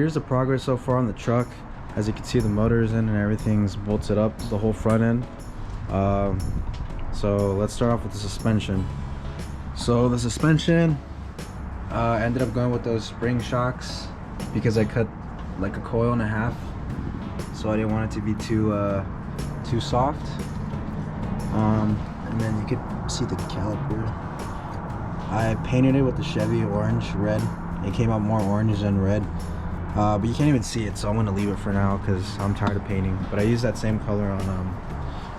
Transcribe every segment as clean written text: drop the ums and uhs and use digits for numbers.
here's the progress so far on the truck. As you can see, the motor's in and everything's bolted up, the whole front end. So let's start off with the suspension. So the suspension, I ended up going with those spring shocks because I cut like a coil and a half, so I didn't want it to be too soft. And then you could see the caliper. I painted it with the Chevy orange red. It came out more orange than red, but you can't even see it, so I'm gonna leave it for now because I'm tired of painting. But I used that same color on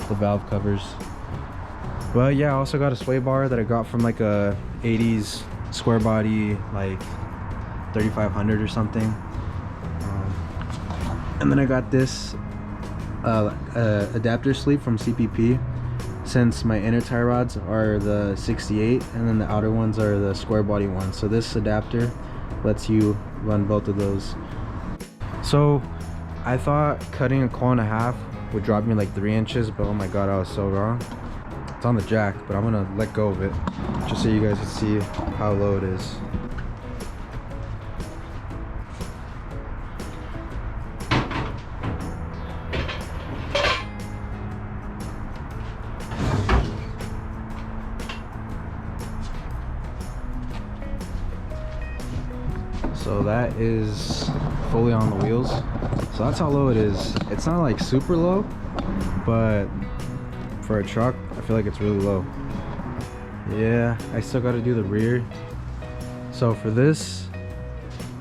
the valve covers. But yeah, I also got a sway bar that I got from like a 80s square body, like 3500 or something. And then I got this adapter sleeve from CPP, since my inner tie rods are the 68 and then the outer ones are the square body ones. So this adapter lets you run both of those. So I thought cutting a coil and a half would drop me like 3 inches, but oh my god, I was so wrong. It's on the jack, but I'm gonna let go of it just so you guys can see how low it is. So that is fully on the wheels. So that's how low it is. It's not like super low, but for a truck, I feel like it's really low. Yeah, I still got to do the rear. So for this,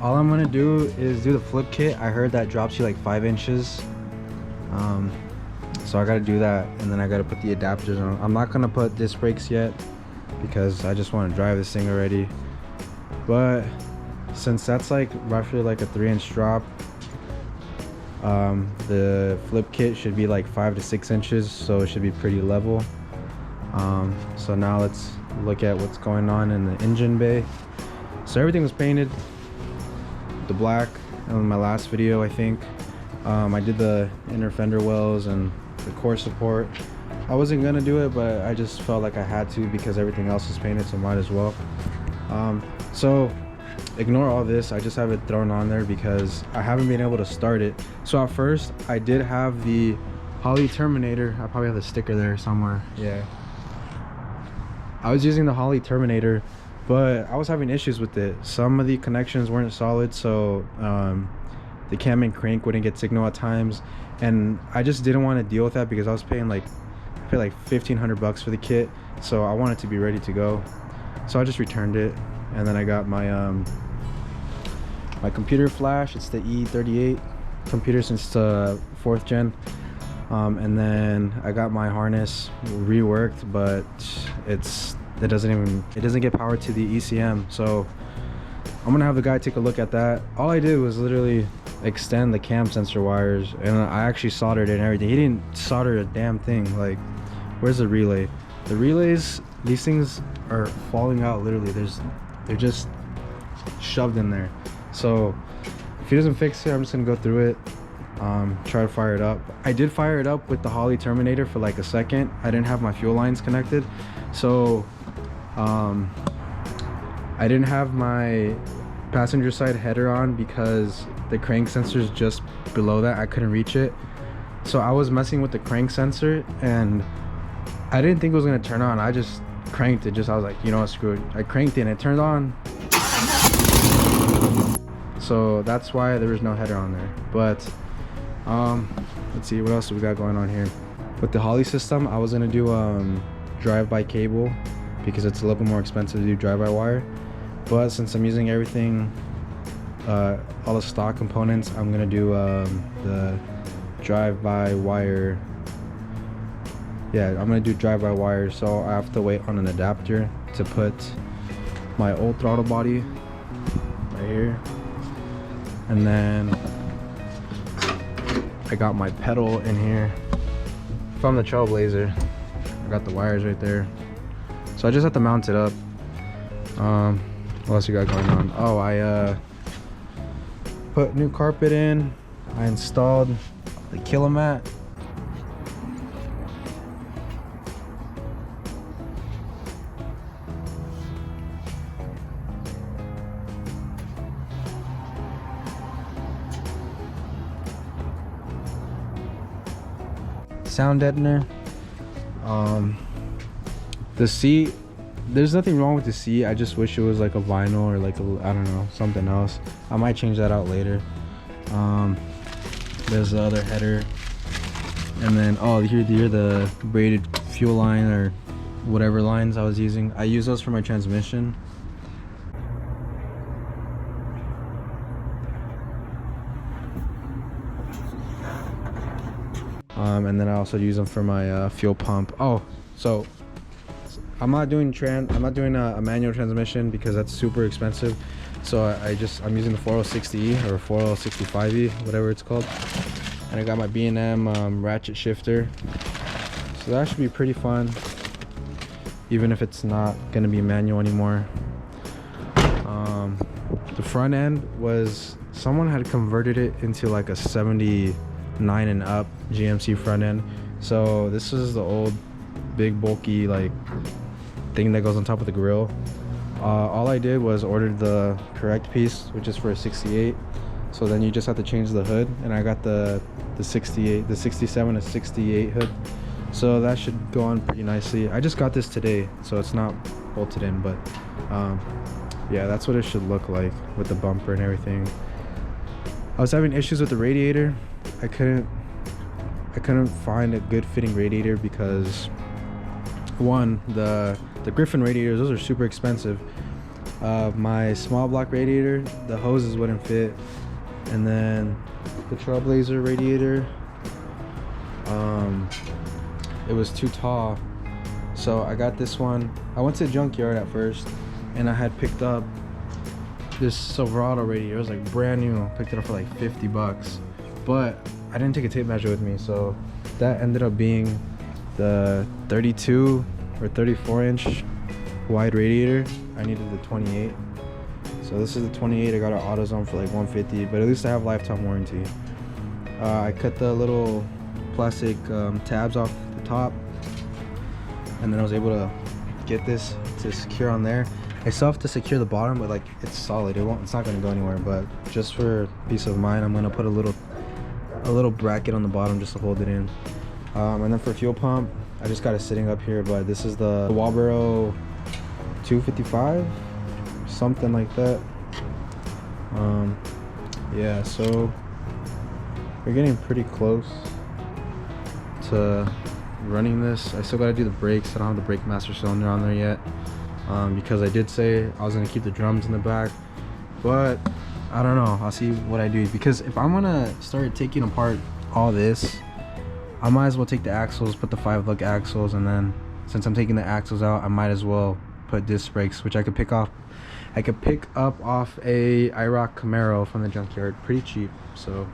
all I'm gonna do is do the flip kit. I heard that drops you like 5 inches. So I got to do that, and then I got to put the adapters on. I'm not gonna put disc brakes yet because I just want to drive this thing already. But since that's like roughly like a 3-inch drop, the flip kit should be like 5 to 6 inches, so it should be pretty level. So now let's look at what's going on in the engine bay. So everything was painted the black in my last video, I think. I did the inner fender wells and the core support. I wasn't gonna do it, but I just felt like I had to because everything else is painted, so might as well. So ignore all this, I just have it thrown on there because I haven't been able to start it. So at first I did have the Holley Terminator. I probably have the sticker there somewhere. Yeah, I was using the Holley Terminator, but I was having issues with it. Some of the connections weren't solid, so the cam and crank wouldn't get signal at times, and I just didn't want to deal with that because I was paying like 1,500 bucks for the kit, so I wanted to be ready to go. So I just returned it, and then I got my my computer flash. It's the E38 computer since the 4th gen, and then I got my harness reworked, but it doesn't get power to the ECM, so I'm gonna have the guy take a look at that. All I did was literally extend the cam sensor wires, and I actually soldered it and everything. He didn't solder a damn thing. Like, where's the relay? The relays, these things are falling out literally. They're just shoved in there. So if he doesn't fix it, I'm just gonna go through it, try to fire it up. I did fire it up with the Holley Terminator for like a second. I didn't have my fuel lines connected, so I didn't have my passenger side header on because the crank sensor is just below that. I couldn't reach it, so I was messing with the crank sensor, and I didn't think it was gonna turn on. I just cranked it. I was like, you know what, screw it. I cranked it and it turned on. So that's why there was no header on there. But let's see, what else do we got going on here? With the Holley system, I was gonna do drive-by cable because it's a little bit more expensive to do drive-by-wire. But since I'm using everything, all the stock components, I'm gonna do the drive-by-wire. Yeah, I'm gonna do drive-by-wire, so I have to wait on an adapter to put my old throttle body right here. And then I got my pedal in here from the Trailblazer. I got the wires right there, so I just have to mount it up. What else you got going on? Oh, I put new carpet in. I installed the Kilomat. sound deadener. The seat, there's nothing wrong with the seat. I just wish it was like a vinyl or like I don't know, something else. I might change that out later. There's the other header, and then here the braided fuel line or whatever lines I was using. I use those for my transmission. And then I also use them for my fuel pump. So I'm not doing a manual transmission because that's super expensive. So I'm using the 406E or 465E, whatever it's called. And I got my B&M ratchet shifter. So that should be pretty fun, even if it's not gonna be manual anymore. The front end was, someone had converted it into like a 79 and up GMC front end. So this is the old big bulky like thing that goes on top of the grill. All I did was order the correct piece, which is for a 68. So then you just have to change the hood, and I got the 67 to 68 hood. So that should go on pretty nicely. I just got this today, so it's not bolted in, but yeah, that's what it should look like with the bumper and everything. I was having issues with the radiator. I couldn't find a good fitting radiator because one, the Griffin radiators, those are super expensive. My small block radiator, the hoses wouldn't fit, and then the Trailblazer radiator, it was too tall. So I got this one. I went to the junkyard at first, and I had picked up this Silverado radiator. It was like brand new. Picked it up for like 50 bucks, but I didn't take a tape measure with me, so that ended up being the 32 or 34 inch wide radiator. I needed the 28, so this is the 28. I got an AutoZone for like 150, but at least I have lifetime warranty. I cut the little plastic tabs off the top, and then I was able to get this to secure on there. I still have to secure the bottom, but like it's solid. It's not going to go anywhere, but just for peace of mind, I'm going to put a little bracket on the bottom just to hold it in. And then for fuel pump, I just got it sitting up here, but this is the Walboro 255, something like that. Yeah, so we're getting pretty close to running this. I still got to do the brakes. I don't have the brake master cylinder on there yet, because I did say I was going to keep the drums in the back, but I don't know. I'll see what I do, because if I'm gonna start taking apart all this, I might as well take the axles, put the 5-lug axles, and then since I'm taking the axles out, I might as well put disc brakes, which I could pick up off a IROC Camaro from the junkyard pretty cheap. So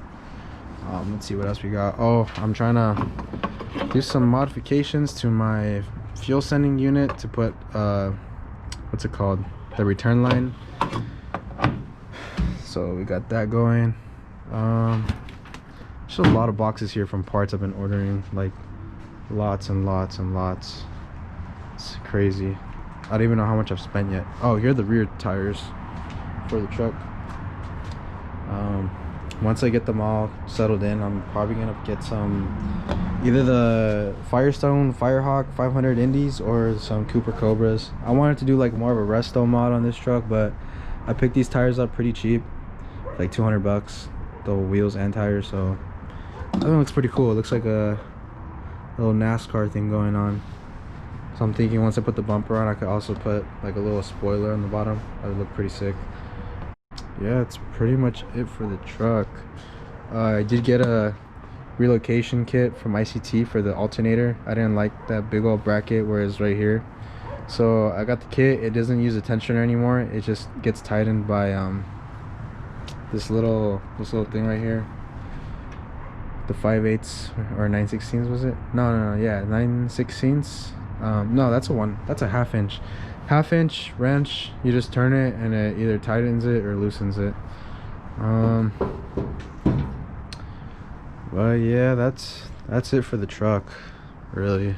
let's see what else we got. I'm trying to do some modifications to my fuel sending unit to put what's it called, the return line. So we got that going. There's a lot of boxes here from parts I've been ordering, like lots and lots and lots. It's crazy. I don't even know how much I've spent yet. Here are the rear tires for the truck. Once I get them all settled in, I'm probably gonna get some, either the Firestone Firehawk 500 Indies or some Cooper Cobras. I wanted to do like more of a resto mod on this truck, but I picked these tires up pretty cheap, like 200 bucks, the wheels and tires. So I think it looks pretty cool. It looks like a little NASCAR thing going on. So I'm thinking once I put the bumper on, I could also put like a little spoiler on the bottom. That would look pretty sick. Yeah, it's pretty much it for the truck. I did get a relocation kit from ICT for the alternator. I didn't like that big old bracket where it's right here, so I got the kit. It doesn't use a tensioner anymore. It just gets tightened by this little thing right here, the 5/8 or 9/16 was it? No, yeah, 9/16. No, that's a half inch wrench. You just turn it and it either tightens it or loosens it. But yeah, that's it for the truck, really.